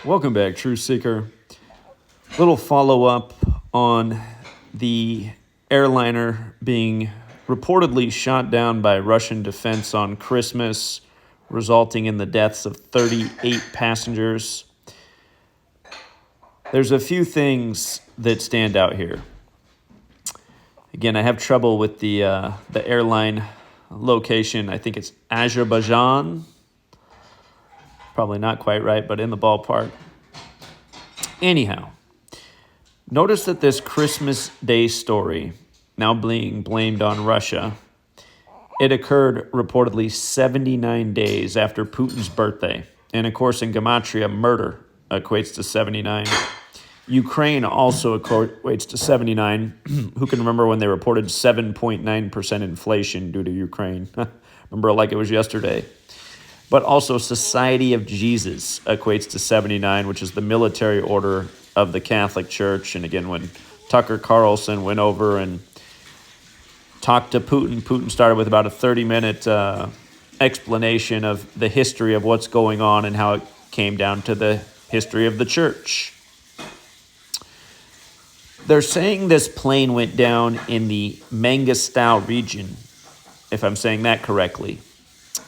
Welcome back, Truth Seeker. Little follow-up on the airliner being reportedly shot down by Russian defense on Christmas, resulting in the deaths of 38 passengers. There's a few things that stand out here. Again, I have trouble with the airline location. I think it's Azerbaijan. Probably not quite right, but in the ballpark. Anyhow, notice that this Christmas Day story, now being blamed on Russia, it occurred reportedly 79 days after Putin's birthday. And of course, in Gematria, murder equates to 79. Ukraine also equates to 79. Who can remember when they reported 7.9% inflation due to Ukraine? Remember it like it was yesterday. But also Society of Jesus equates to 79, which is the military order of the Catholic Church. And again, when Tucker Carlson went over and talked to Putin, Putin started with about a 30-minute explanation of the history of what's going on and how it came down to the history of the church. They're saying this plane went down in the Mangistau region, if I'm saying that correctly.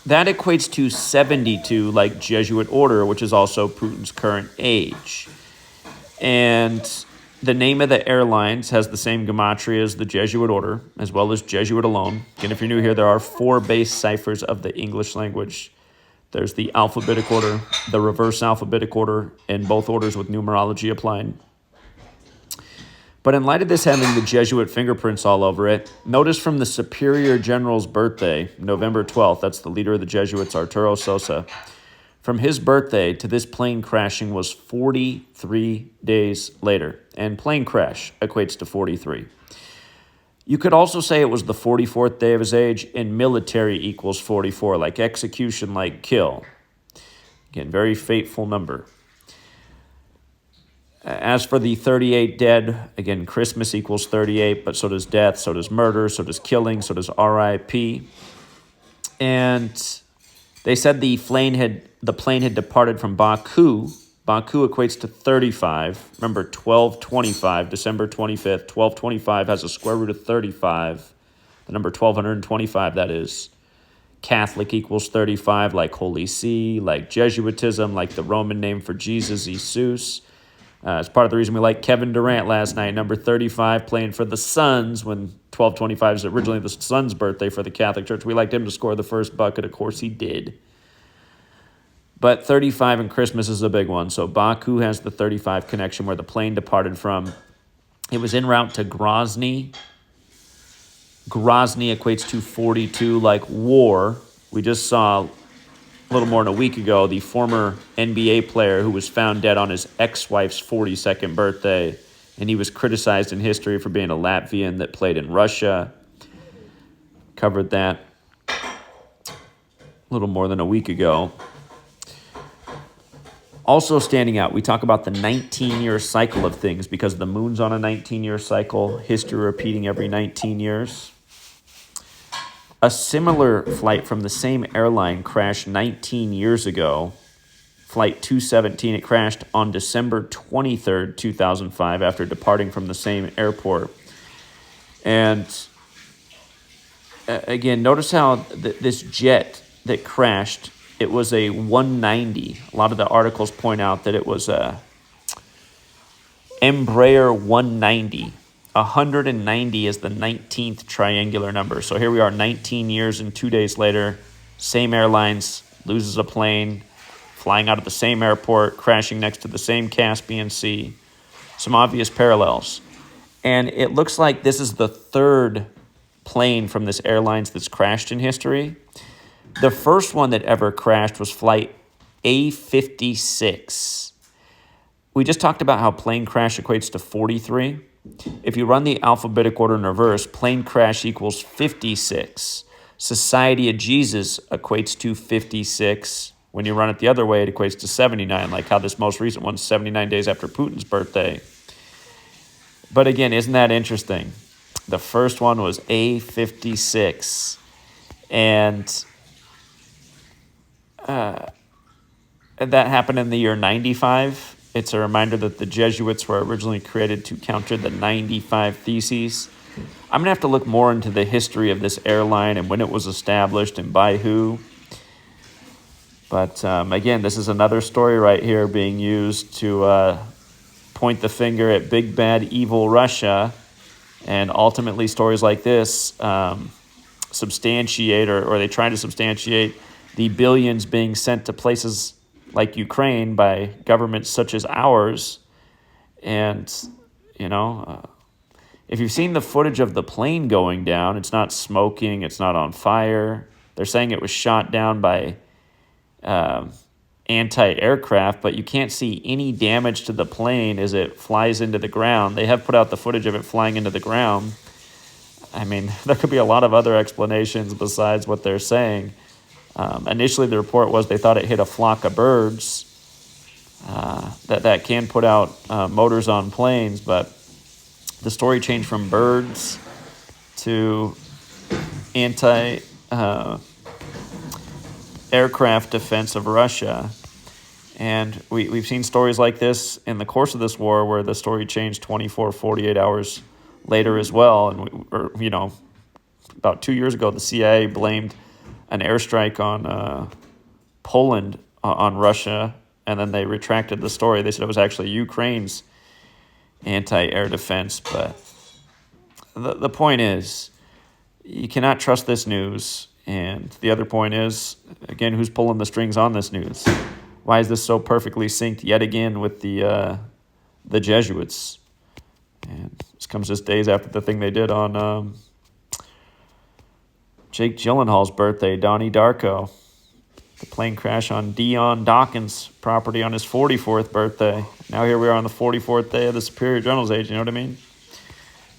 That equates to 72, like Jesuit order, which is also Putin's current age. And the name of the airlines has the same gematria as the Jesuit order, as well as Jesuit alone. Again, if you're new here, there are 4 base ciphers of the English language. There's the alphabetic order, the reverse alphabetic order, and both orders with numerology applied. But in light of this having the Jesuit fingerprints all over it, notice from the Superior General's birthday, November 12th, that's the leader of the Jesuits, Arturo Sosa, from his birthday to this plane crashing was 43 days later. And plane crash equates to 43. You could also say it was the 44th day of his age, and military equals 44, like execution, like kill. Again, very fateful number. As for the 38 dead, again, Christmas equals 38, but so does death, so does murder, so does killing, so does RIP. And they said the plane had departed from Baku. Baku equates to 35. Remember, 1225, December 25th, 1225 has a square root of 35. The number 1225, that is. Catholic equals 35, like Holy See, like Jesuitism, like the Roman name for Jesus, Jesus. It's part of the reason we liked Kevin Durant last night, number 35, playing for the Suns when 1225 is originally the Suns' birthday for the Catholic Church. We liked him to score the first bucket. Of course, he did. But 35 and Christmas is a big one. So Baku has the 35 connection where the plane departed from. It was en route to Grozny. Grozny equates to 42, like war. We just saw a little more than a week ago, the former NBA player who was found dead on his ex-wife's 42nd birthday, and he was criticized in history for being a Latvian that played in Russia. Covered that a little more than a week ago. Also standing out, we talk about the 19-year cycle of things because the moon's on a 19-year cycle, history repeating every 19 years. A similar flight from the same airline crashed 19 years ago. Flight 217, it crashed on December 23rd, 2005, after departing from the same airport. And again, notice how this jet that crashed, it was a 190. A lot of the articles point out that it was a Embraer 190. 190 is the 19th triangular number. So here we are 19 years and 2 days later. Same airlines, loses a plane, flying out of the same airport, crashing next to the same Caspian Sea. Some obvious parallels. And it looks like this is the third plane from this airlines that's crashed in history. The first one that ever crashed was flight A56. We just talked about how plane crash equates to 43. If you run the alphabetic order in reverse, plane crash equals 56. Society of Jesus equates to 56. When you run it the other way, it equates to 79, like how this most recent one's 79 days after Putin's birthday. But again, isn't that interesting? The first one was A56. And that happened in the year 95. It's a reminder that the Jesuits were originally created to counter the 95 Theses. I'm going to have to look more into the history of this airline and when it was established and by who. But again, this is another story right here being used to point the finger at big, bad, evil Russia. And ultimately, stories like this substantiate, or they try to substantiate, the billions being sent to places like Ukraine by governments such as ours. And, if you've seen the footage of the plane going down, it's not smoking, it's not on fire. They're saying it was shot down by anti-aircraft, but you can't see any damage to the plane as it flies into the ground. They have put out the footage of it flying into the ground. I mean, there could be a lot of other explanations besides what they're saying. Initially, the report was they thought it hit a flock of birds that can put out motors on planes, but the story changed from birds to aircraft defense of Russia. And we've seen stories like this in the course of this war where the story changed 24, 48 hours later as well. And, about 2 years ago, the CIA blamed an airstrike on Poland on Russia, and then they retracted the story. They said it was actually Ukraine's anti-air defense. But the point is, you cannot trust this news. And the other point is, again, who's pulling the strings on this news? Why is this so perfectly synced yet again with the Jesuits? And this comes just days after the thing they did on Jake Gyllenhaal's birthday, Donnie Darko. The plane crash on Dion Dawkins' property on his 44th birthday. Now here we are on the 44th day of the Superior General's age, you know what I mean?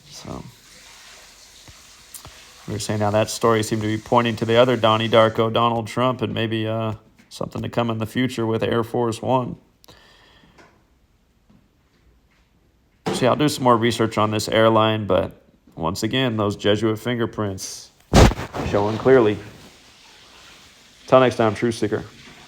So we were saying how that story seemed to be pointing to the other Donnie Darko, Donald Trump, and maybe something to come in the future with Air Force One. See, I'll do some more research on this airline, but once again, those Jesuit fingerprints showing clearly. Till next time, Truth Seeker.